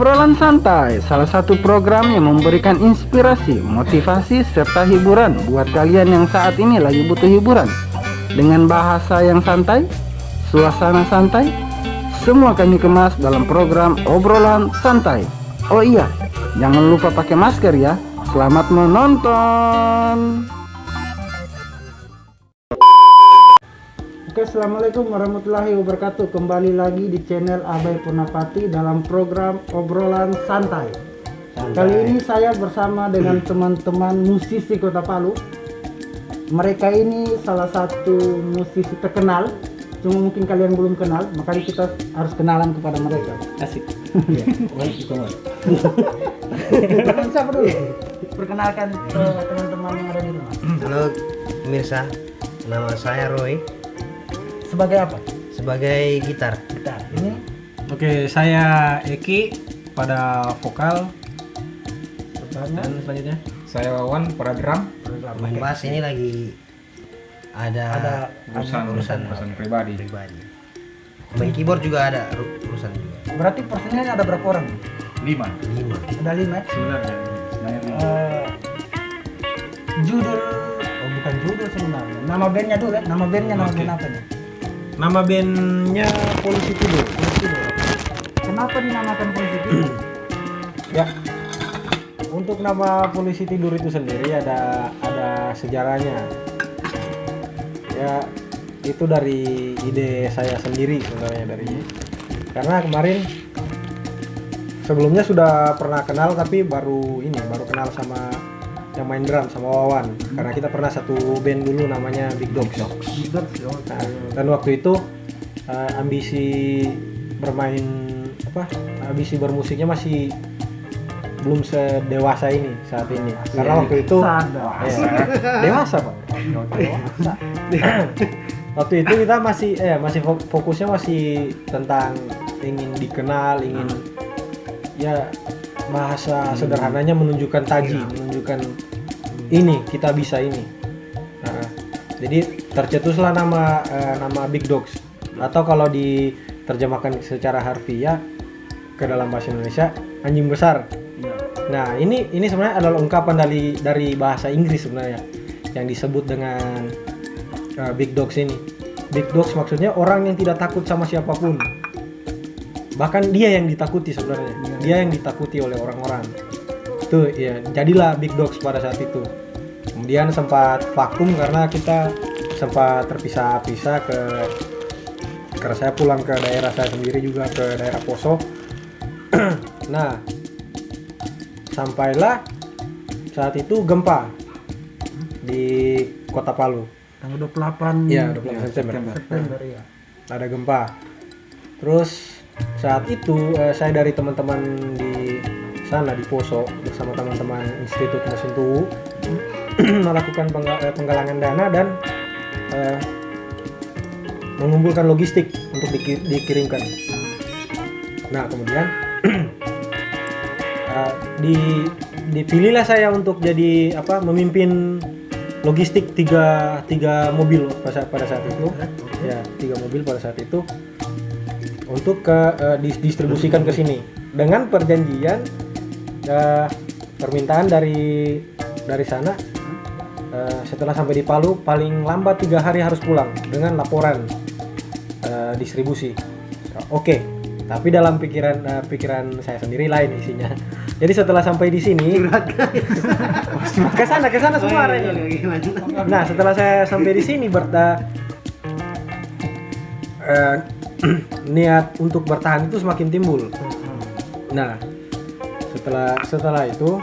Obrolan Santai, salah satu program yang memberikan inspirasi, motivasi, serta hiburan buat kalian yang saat ini lagi butuh hiburan. Dengan bahasa yang santai, suasana santai, semua kami kemas dalam program Obrolan Santai. Oh iya, jangan lupa pakai masker ya. Selamat menonton. Oke, assalamualaikum warahmatullahi wabarakatuh. Kembali lagi di channel Abai Purnapati dalam program Obrolan Santai. Kali ini saya bersama dengan teman-teman musisi Kota Palu. Mereka ini salah satu musisi terkenal. Cuma mungkin kalian belum kenal, makanya kita harus kenalan kepada mereka. Asik. Iya. Siapa dulu? Perkenalkan ke teman-teman yang ada di rumah. Halo pemirsa, nama saya Roy. Sebagai apa? Sebagai gitar. Gitar. Ini Oke, saya Eki pada vokal pertanyaan. dan selanjutnya Saya Wawan pada drum. Main bass ini lagi ada urusan pribadi. Main keyboard juga ada urusan juga. Berarti personilnya ada berapa orang? 5 Ada 5 ya? sebenarnya. Judul, bukan judul sebenarnya. Nama bandnya dulu ya? Nama bandnya nama Oke. band apa nih? Nama bandnya Polisi Tidur. Kenapa dinamakan Polisi Tidur? Ya, untuk nama Polisi Tidur itu sendiri ada sejarahnya. Ya, itu dari ide saya sendiri sebenarnya karena kemarin sebelumnya sudah pernah kenal tapi baru kenal sama yang main drum sama Wawan karena kita pernah satu band dulu namanya Big Dogs. Nah, dan waktu itu ambisi bermusiknya masih belum sedewasa ini saat ini karena waktu itu dewasa Pak. Waktu itu kita masih fokusnya masih tentang ingin dikenal, ingin ya bahasa sederhananya menunjukkan taji, menunjukkan ini kita bisa ini. Nah, jadi tercetuslah nama Big Dogs atau kalau diterjemahkan secara harfiah ke dalam bahasa Indonesia anjing besar. Nah, ini sebenarnya adalah ungkapan dari bahasa Inggris sebenarnya yang disebut dengan Big Dogs ini. Big Dogs maksudnya orang yang tidak takut sama siapapun. Bahkan dia yang ditakuti sebenarnya. Dia yang ditakuti oleh orang-orang. Tuh ya, jadilah Big Dogs pada saat itu. Kemudian sempat vakum karena kita sempat terpisah-pisah karena saya pulang ke daerah saya sendiri juga ke daerah Poso. Nah, sampailah saat itu gempa di Kota Palu. Tanggal 28 Iya, 28 September. Ya. Ada gempa. Terus saat itu saya dari teman-teman di sana di Poso bersama teman-teman Institut Mesin Tuwu melakukan penggalangan dana dan mengumpulkan logistik untuk dikirimkan. Nah, kemudian dipilihlah saya untuk jadi memimpin logistik tiga mobil pada saat itu. Ya, 3 mobil pada saat itu untuk didistribusikan ke sini dengan perjanjian permintaan dari sana setelah sampai di Palu paling lambat 3 hari harus pulang dengan laporan distribusi. Oke, tapi dalam pikiran saya sendiri lain isinya. Jadi setelah sampai di sini ke sana semua arahnya. Nah, setelah saya sampai di sini niat untuk bertahan itu semakin timbul. Nah, setelah itu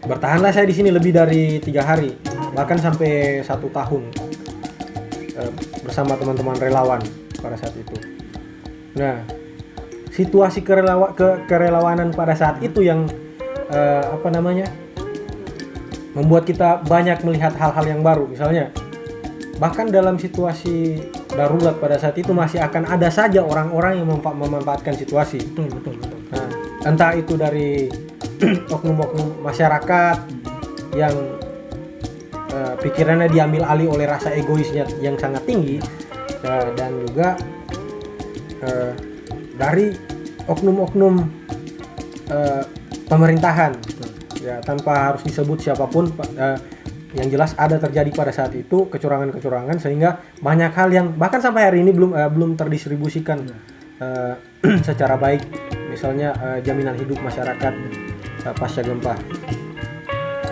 bertahanlah saya di sini lebih dari 3 hari, bahkan sampai 1 tahun bersama teman-teman relawan pada saat itu. Nah, situasi kerelawanan pada saat itu yang membuat kita banyak melihat hal-hal yang baru. Misalnya, bahkan dalam situasi darurat pada saat itu masih akan ada saja orang-orang yang memanfaatkan situasi. Betul. Nah, entah itu dari oknum-oknum masyarakat yang pikirannya diambil alih oleh rasa egoisnya yang sangat tinggi, dan juga dari oknum-oknum pemerintahan, ya tanpa harus disebut siapapun. Yang jelas ada terjadi pada saat itu kecurangan-kecurangan sehingga banyak hal yang bahkan sampai hari ini belum terdistribusikan secara baik, misalnya jaminan hidup masyarakat pasca gempa.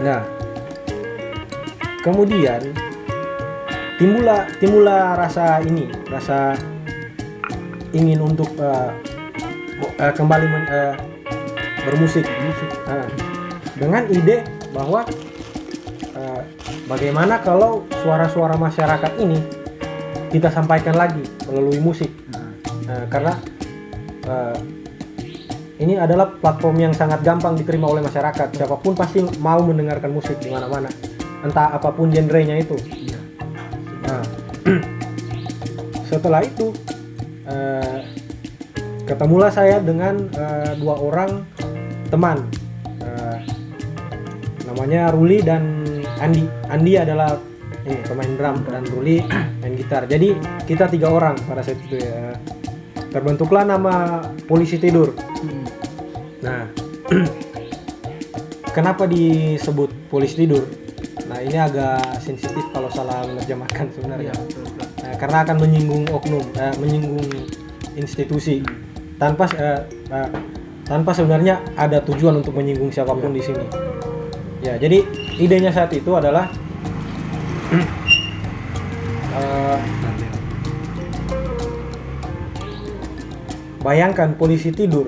Nah, kemudian timbullah rasa ingin untuk kembali bermusik dengan ide bahwa bagaimana kalau suara-suara masyarakat ini kita sampaikan lagi melalui musik. Karena ini adalah platform yang sangat gampang diterima oleh masyarakat. Siapapun pasti mau mendengarkan musik di mana-mana, entah apapun genrenya itu. Nah, setelah itu ketemulah saya dengan dua orang teman, namanya Ruli dan Andi. Andi adalah pemain drum dan Ruli main gitar. Jadi kita 3 orang pada saat itu ya. Terbentuklah nama Polisi Tidur. Nah, kenapa disebut Polisi Tidur? Nah, ini agak sensitif kalau salah menerjemahkan sebenarnya. Nah, karena akan menyinggung oknum, menyinggung institusi tanpa sebenarnya ada tujuan untuk menyinggung siapapun di sini. Ya, jadi idenya saat itu adalah bayangkan polisi tidur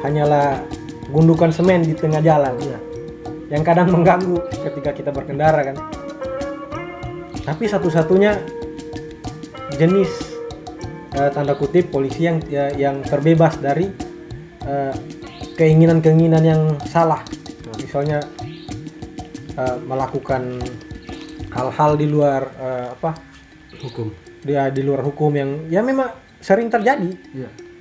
hanyalah gundukan semen di tengah jalan, yang kadang mengganggu ketika kita berkendara kan. Tapi satu-satunya jenis tanda kutip polisi yang terbebas dari keinginan-keinginan yang salah. Misalnya melakukan hal-hal di luar Hukum. Dia di luar hukum yang ya memang sering terjadi.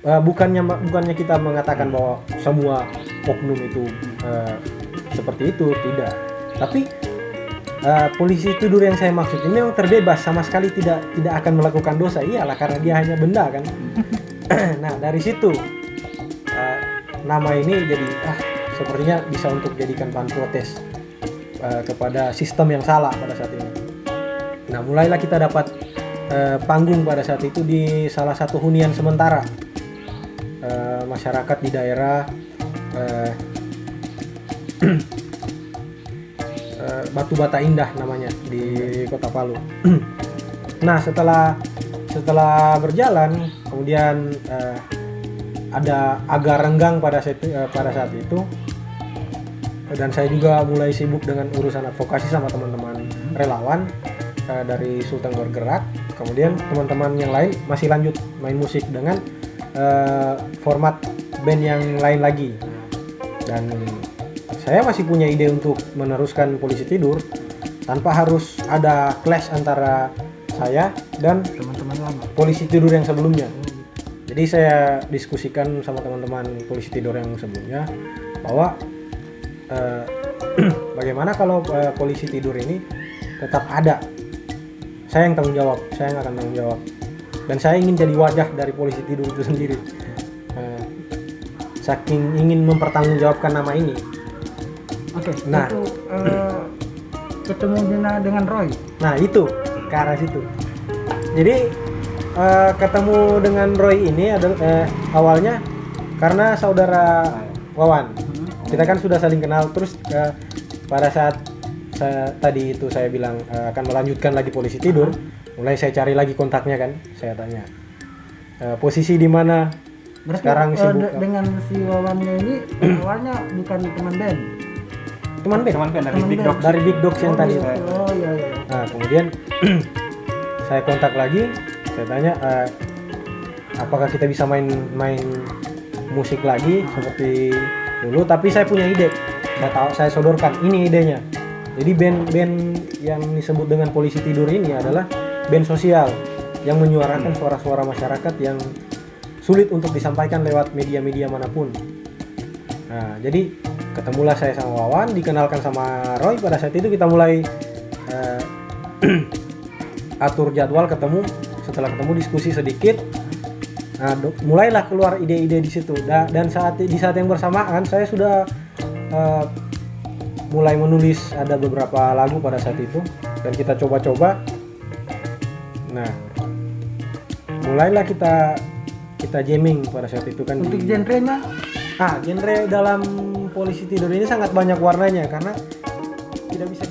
Bukannya kita mengatakan bahwa semua oknum itu seperti itu, tidak. Tapi polisi tidur yang saya maksud ini memang terbebas, sama sekali tidak akan melakukan dosa. Iyalah, karena dia hanya benda kan. Nah, dari situ nama ini jadi sepertinya bisa untuk jadikan bahan protes kepada sistem yang salah pada saat ini. Nah, mulailah kita dapat panggung pada saat itu di salah satu hunian sementara masyarakat di daerah Batu Bata Indah namanya, di Kota Palu. Nah, setelah berjalan kemudian ada agak renggang pada saat itu, dan saya juga mulai sibuk dengan urusan advokasi sama teman-teman relawan dari Sultan Bergerak. Kemudian teman-teman yang lain masih lanjut main musik dengan format band yang lain lagi, dan saya masih punya ide untuk meneruskan Polisi Tidur tanpa harus ada clash antara saya dan teman-teman lama Polisi Tidur yang sebelumnya. Jadi saya diskusikan sama teman-teman Polisi Tidur yang sebelumnya bahwa bagaimana kalau Polisi Tidur ini tetap ada. Saya yang tanggung jawab, saya yang akan tanggung jawab. Dan saya ingin jadi wajah dari Polisi Tidur itu sendiri. Saking ingin mempertanggungjawabkan nama ini. Oke, Nah. itu ketemu dengan Roy. Nah, itu ke arah situ. Jadi ketemu dengan Roy ini adalah awalnya karena saudara Wawan. Kita kan sudah saling kenal. Terus pada saat tadi itu saya bilang akan melanjutkan lagi Polisi Tidur, mulai saya cari lagi kontaknya kan. Saya tanya posisi di mana. Berarti Sekarang sibuk dengan si Wawannya ini awalnya bukan teman band. teman band dari Big Dog. dari Big Dogs yang tadi. Oh iya. Nah, kemudian saya kontak lagi, saya tanya apakah kita bisa main musik lagi seperti dulu. Tapi saya punya ide, saya sodorkan ini idenya. Jadi band yang disebut dengan Polisi Tidur ini adalah band sosial yang menyuarakan suara-suara masyarakat yang sulit untuk disampaikan lewat media-media manapun. Nah, jadi ketemulah saya sama Wawan, dikenalkan sama Roy. Pada saat itu kita mulai atur jadwal ketemu. Setelah ketemu diskusi sedikit, Nah, mulailah keluar ide-ide di situ. Dan di saat yang bersamaan saya sudah mulai menulis ada beberapa lagu pada saat itu dan kita coba-coba. Nah, mulailah kita jamming pada saat itu kan. Untuk genrenya genre dalam Polisi Tidur ini sangat banyak warnanya karena tidak bisa